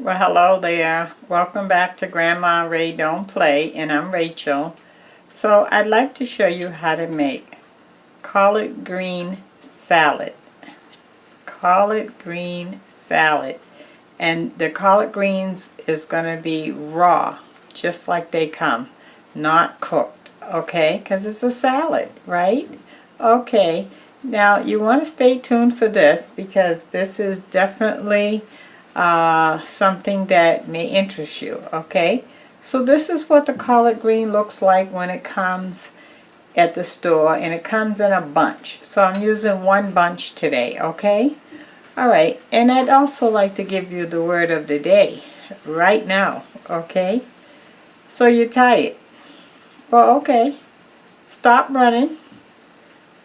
Well, hello there. Welcome back to Grandma Ray Don't Play, and I'm Rachel. So I'd like to show you how to make collard green salad. Collard green salad. And the collard greens is going to be raw, just like they come, not cooked, okay? Because it's a salad, right? Okay, now you want to stay tuned for this because this is definitely something that may interest you, okay? So this is what the collard green looks like when it comes at the store, and it comes in a bunch. So I'm using one bunch today, okay? Alright, and I'd also like to give you the word of the day right now, okay? So you're tired. Well, okay. Stop running.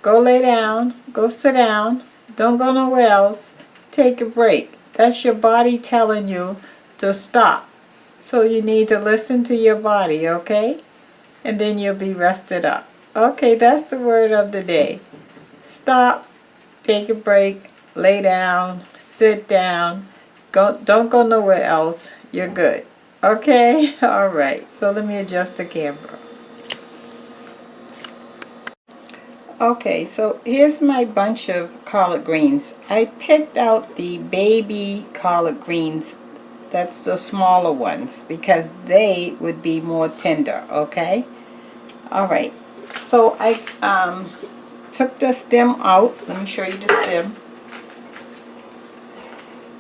Go lay down. Go sit down. Don't go nowhere else. Take a break. That's your body telling you to stop. So you need to listen to your body, okay? And then you'll be rested up. Okay, that's the word of the day. Stop. Take a break. Lay down. Sit down. Don't go nowhere else. You're good. Okay? Alright. So let me adjust the camera. Okay, so here's my bunch of collard greens. I picked out the baby collard greens. That's the smaller ones because they would be more tender, okay? Alright, so I took the stem out. Let me show you the stem.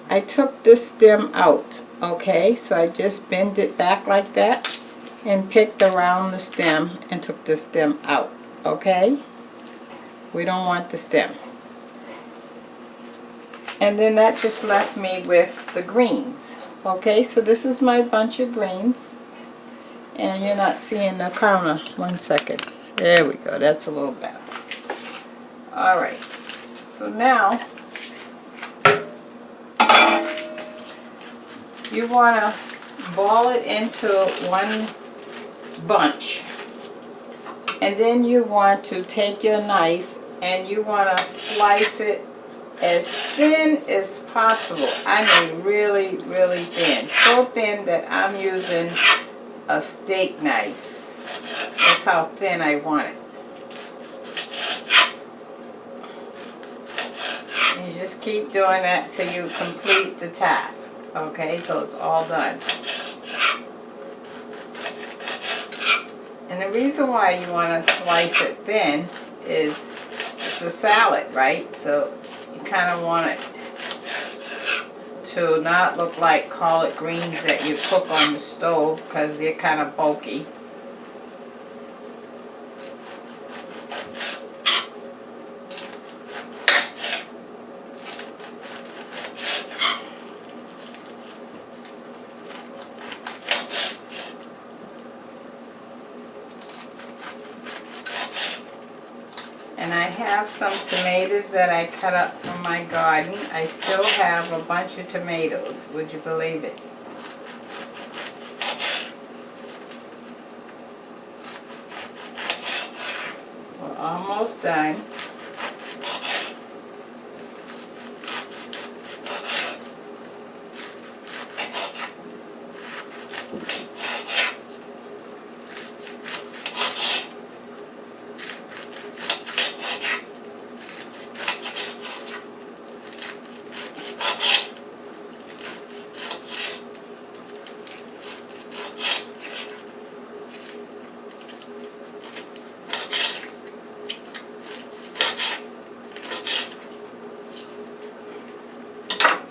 I took this stem out, okay? So I just bend it back like that and picked around the stem and took the stem out, okay? We don't want the stem. And then that just left me with the greens. Okay, so this is my bunch of greens. And you're not seeing the camera. 1 second. There we go. That's a little better. Alright. So now you want to ball it into one bunch. And then you want to take your knife and you want to slice it as thin as possible. I mean really, really thin. So thin that I'm using a steak knife. That's how thin I want it. And you just keep doing that till you complete the task. Okay, so it's all done. And the reason why you want to slice it thin is it's a salad, right? So you kind of want it to not look like collard greens that you cook on the stove because they're kind of bulky. And I have some tomatoes that I cut up from my garden. I still have a bunch of tomatoes, would you believe it? We're almost done.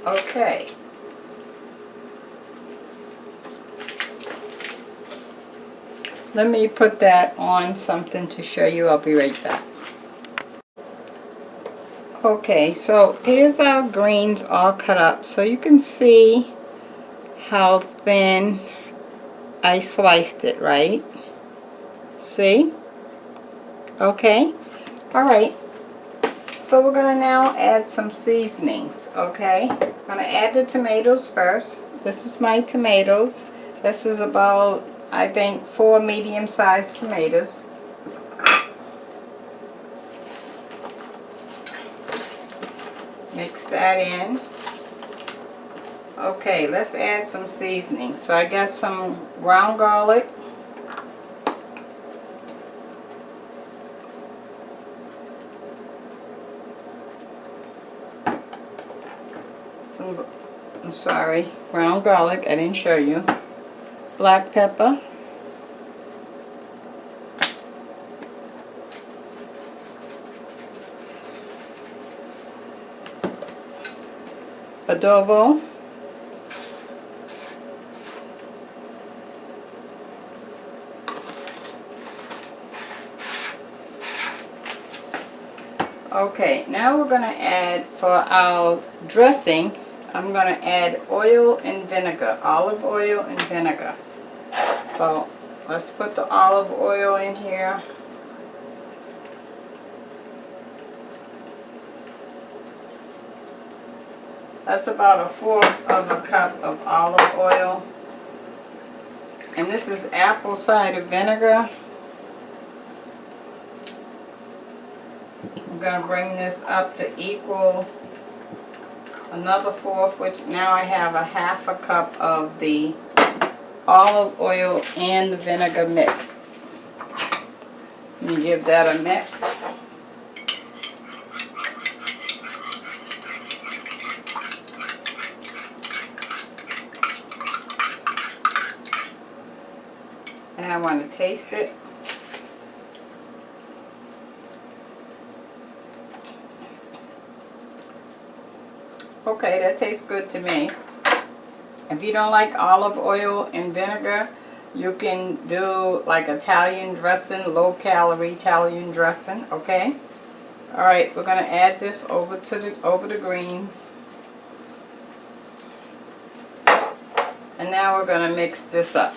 Okay. Let me put that on something to show you. I'll be right back. Okay, so here's our greens all cut up. So you can see how thin I sliced it, right? See? Okay. Alright. So we're going to now add some seasonings, okay? I'm going to add the tomatoes first. This is my tomatoes. This is about, I think, 4 medium-sized tomatoes. Mix that in. Okay, let's add some seasoning. So I got some ground garlic. Ground garlic, I didn't show you. Black pepper. Adobo. Okay, now we're going to add, for our dressing, I'm going to add oil and vinegar, olive oil and vinegar. So let's put the olive oil in here. That's about 1/4 of a cup of olive oil. And this is apple cider vinegar. I'm going to bring this up to equal another 1/4, which now I have 1/2 cup of the olive oil and the vinegar mixed. Let me give that a mix. And I want to taste it. Okay, that tastes good to me. If you don't like olive oil and vinegar, you can do like Italian dressing, low calorie Italian dressing, okay? All right, we're going to add this over the greens. And now we're going to mix this up.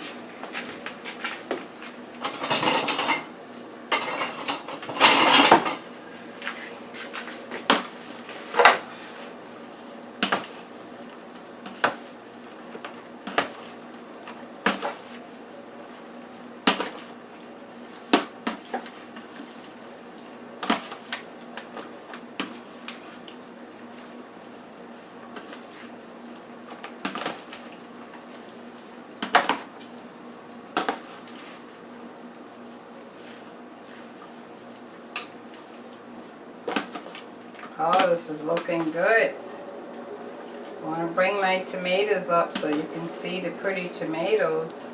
Oh, this is looking good. I want to bring my tomatoes up so you can see the pretty tomatoes.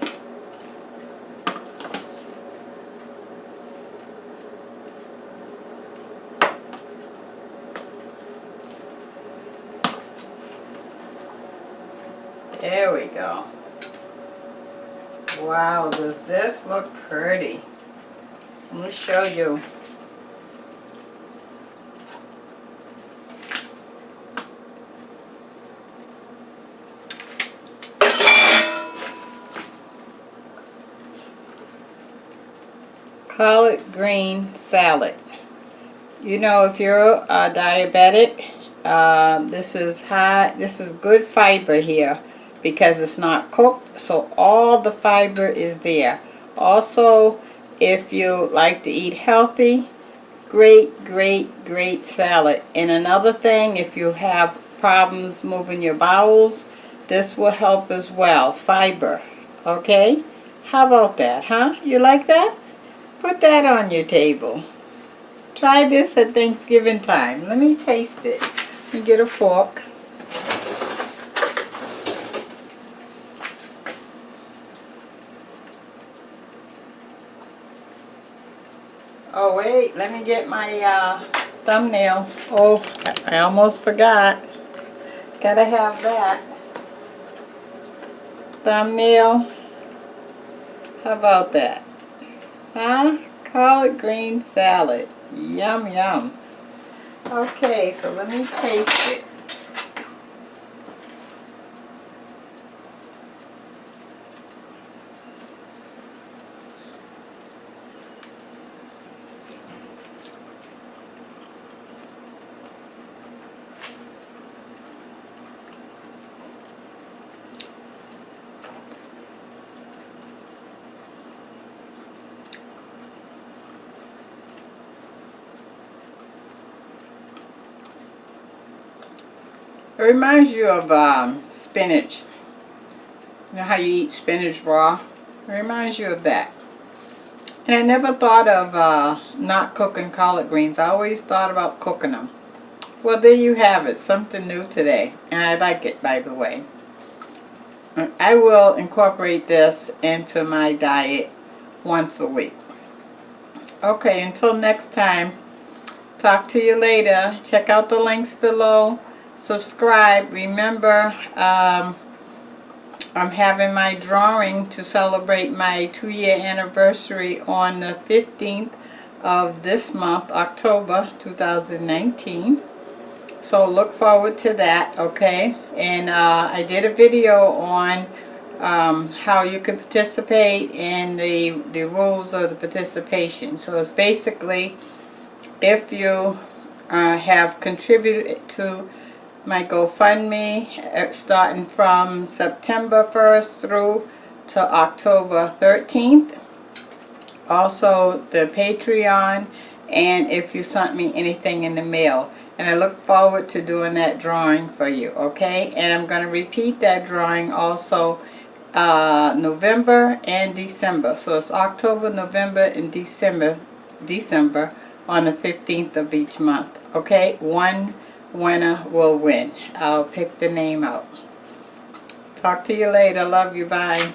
There we go. Wow, does this look pretty? Let me show you. Collard green salad. You know, if you're diabetic, this is good fiber here because it's not cooked, so all the fiber is there. Also, if you like to eat healthy, great salad. And another thing, if you have problems moving your bowels, this will help as well. Fiber. Okay? How about that, huh? You like that? Put that on your table. Try this at Thanksgiving time. Let me taste it. Let me get a fork. Oh wait, let me get my thumbnail. Oh, I almost forgot. Gotta have that. Thumbnail. How about that? Huh? Collard green salad. Yum, yum. Okay, so let me taste it. It reminds you of spinach. You know how you eat spinach raw? It reminds you of that. And I never thought of not cooking collard greens. I always thought about cooking them. Well, there you have it. Something new today. And I like it, by the way. I will incorporate this into my diet once a week. Okay, until next time. Talk to you later. Check out the links below. Subscribe. Remember, I'm having my drawing to celebrate my 2-year anniversary on the 15th of this month, October 2019. So look forward to that, okay? And I did a video on how you can participate and the rules of the participation. So it's basically, if you have contributed to my GoFundMe starting from September 1st through to October 13th. Also the Patreon, and if you sent me anything in the mail. And I look forward to doing that drawing for you, okay? And I'm going to repeat that drawing also November and December. So it's October, November, and December on the 15th of each month, okay? One winner will win. I'll pick the name out. Talk to you later. Love you. Bye.